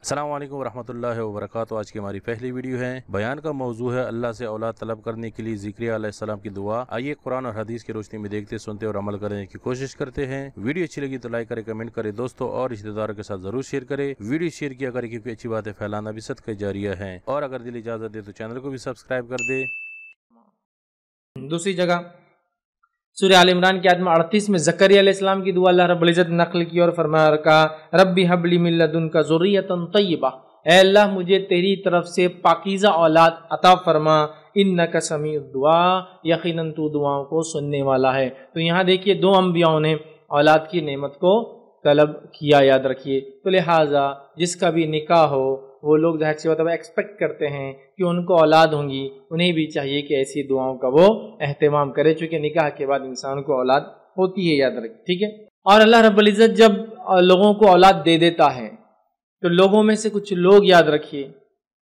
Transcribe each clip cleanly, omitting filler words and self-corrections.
अस्सलाम वालेकुम रहमतुल्लाहि व बरकातहू। आज की हमारी पहली वीडियो है। बयान का मौजू है अल्लाह से औलाद तलब करने के लिए ज़िक्रिया अलैहिस्सलाम की दुआ। आइए कुरान और हदीस की रोशनी में देखते, सुनते और अमल करने की कोशिश करते हैं। वीडियो अच्छी लगी तो लाइक करें, कमेंट करें दोस्तों, और रिश्तेदारों के साथ ज़रूर शेयर करें। वीडियो शेयर किया करें क्योंकि अच्छी बातें फैलाना भी सदका जारिया है। और अगर दिल इजाज़त दे तो चैनल को भी सब्सक्राइब कर दे। दूसरी जगह सूरह आल इमरान की आयत नंबर 38 में ज़करिया अलैहिस्सलाम की दुआ अल्लाह रब्बुल इज़्ज़त ने नक़ल की और फरमाया रखा, रब्बी हबली मिन लदुनका ज़ुर्रियतन तय्यिबा, ऐ अल्लाह मुझे तेरी तरफ से पाकीज़ा औलाद अता फरमा, इन्नका समीउद दुआ, यकीनन तू दुआओं को सुनने वाला है। तो यहाँ देखिए दो अंबियाओं ने औलाद की नेमत को तलब किया, याद रखिए। तो लिहाजा जिसका भी निकाह हो वो लोग ज़ाहिर सी बात है एक्सपेक्ट करते हैं कि उनको औलाद होंगी, उन्हें भी चाहिए कि ऐसी दुआओं का वो एहतमाम करे, चूँकि निकाह के बाद इंसान को औलाद होती है, याद रखिए, ठीक है। और अल्लाह रब्बुल इज़्ज़त जब लोगों को औलाद दे देता है तो लोगों में से कुछ लोग, याद रखिए,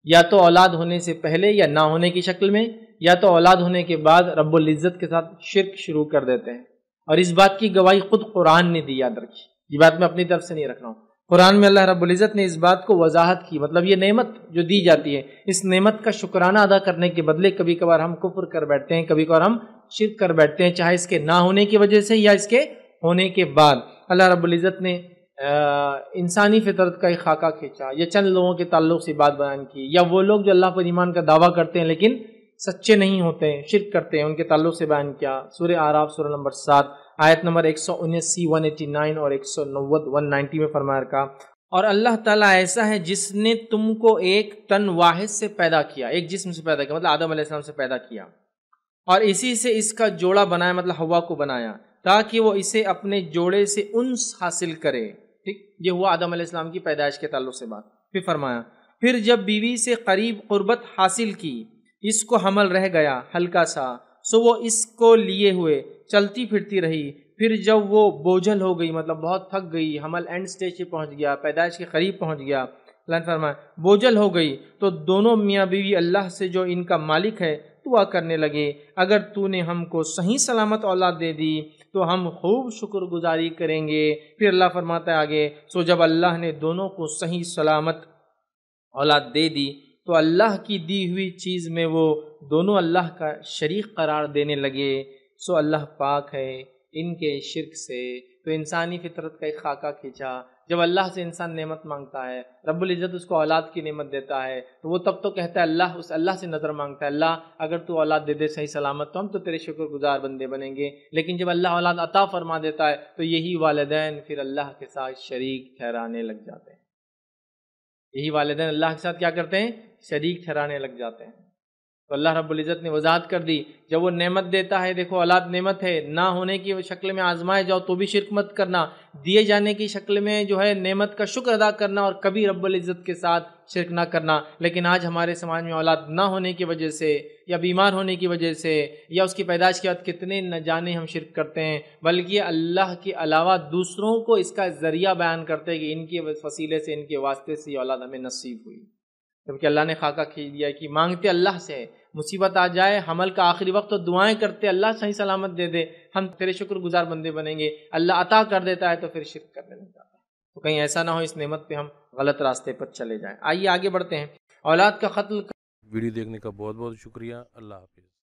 या तो औलाद होने से पहले या ना होने की शक्ल में, या तो औलाद होने के बाद रब्बुल इज़्ज़त के साथ शिर्क शुरू कर देते हैं। और इस बात की गवाही खुद कुरान ने दी, याद रखिए, ये बात मैं अपनी तरफ से नहीं रख रहा हूँ। कुरान में अल्लाह रब्बुल इज़्ज़त ने इस बात को वजाहत की, मतलब ये नेमत जो दी जाती है, इस नेमत का शुक्राना अदा करने के बदले कभी कभार हम कुफ्र कर बैठते हैं, कभी कभार हम शिर्क कर बैठते हैं, चाहे इसके ना होने की वजह से या इसके होने के बाद। अल्लाह रब्बुल इज़्ज़त ने इंसानी फितरत का एक खाका खींचा, या चंद लोगों के ताल्लुक से बात बयान की, या वो लोग जो अल्लाह पर ईमान का दावा करते हैं लेकिन सच्चे नहीं होते हैं, शिर्क करते हैं, उनके ताल्लुक से बयान किया। सूरह आराफ सूरह नंबर 7 आयत नंबर 179, 189 और 190, 190 में फरमाया रखा, और अल्लाह ताला ऐसा है जिसने तुमको एक तन वाहिद से पैदा किया, एक जिस्म से पैदा किया, मतलब आदम अलैहिस्सलाम से पैदा किया, और इसी से इसका जोड़ा बनाया, मतलब हवा को बनाया, ताकि वो इसे अपने जोड़े से उन्स हासिल करे। ठीक, ये हुआ आदम अलैहिस्सलाम की पैदाइश के ताल्लुक से बात। फिर फरमाया, फिर जब बीवी से करीब कुर्बत हासिल की, इसको हमल रह गया हल्का सा, सो वो इसको लिए हुए चलती फिरती रही। फिर जब वो बोझल हो गई, मतलब बहुत थक गई, हमल एंड स्टेज पे पहुंच गया, पैदाइश के करीब पहुंच गया, अल्लाह ने फरमाया बोझल हो गई, तो दोनों मियाँ बीवी अल्लाह से जो इनका मालिक है दुआ करने लगे, अगर तूने हमको सही सलामत औलाद दे दी तो हम खूब शुक्रगुजारी करेंगे। फिर अल्लाह फरमाता है आगे, सो जब अल्लाह ने दोनों को सही सलामत औलाद दे दी तो अल्लाह की दी हुई चीज़ में वो दोनों अल्लाह का शरीक करार देने लगे। सो अल्लाह पाक है इनके शिर्क से। तो इंसानी फितरत का एक खाका खींचा, जब अल्लाह से इंसान नेमत मांगता है, रब्बुल इज़्ज़त उसको औलाद की नेमत देता है, तो वो तब तो कहता है अल्लाह, उस अल्लाह से नज़र मांगता है, अल्लाह अगर तू औलाद दे दे सही सलामत तो हम तो तेरे शुक्रगुजार बंदे बनेंगे। लेकिन जब अल्लाह औलाद अता फरमा देता है तो यही वालिदैन फिर अल्लाह के साथ शरीक ठहराने लग जाते हैं। यही वालिदैन अल्लाह के साथ क्या करते हैं, शरीक ठहराने लग जाते हैं। तो अल्लाह रब्बुल इज़्ज़त ने वजाहत कर दी, जब वो नेमत देता है, देखो औलाद नेमत है, ना होने की शक्ल में आजमाए जाओ तो भी शिर्क मत करना, दिए जाने की शक्ल में जो है नेमत का शुक्र अदा करना, और कभी रब्बुल इज़्ज़त के साथ शिर्क ना करना। लेकिन आज हमारे समाज में औलाद ना होने की वजह से, या बीमार होने की वजह से, या उसकी पैदाइश के बाद कितने न जाने हम शिर्क करते हैं, बल्कि अल्लाह के अलावा दूसरों को इसका ज़रिया बयान करते हैं कि इनके वसीले से, इनके वास्ते से औलाद हमें नसीब हुई। जबकि अल्लाह ने खाका खींच दिया कि मांगते अल्लाह से, मुसीबत आ जाए, हमल का आखिरी वक्त, तो दुआएं करते अल्लाह सही सलामत दे दे, हम तेरे शुक्रगुजार बंदे बनेंगे। अल्लाह अता कर देता है तो फिर शिर्क करने लग जाता है। तो कहीं ऐसा ना हो इस नेमत पे हम गलत रास्ते पर चले जाएं। आइए आगे बढ़ते हैं। औलाद का कत्ल। वीडियो देखने का बहुत बहुत शुक्रिया। अल्लाह हाफिज़।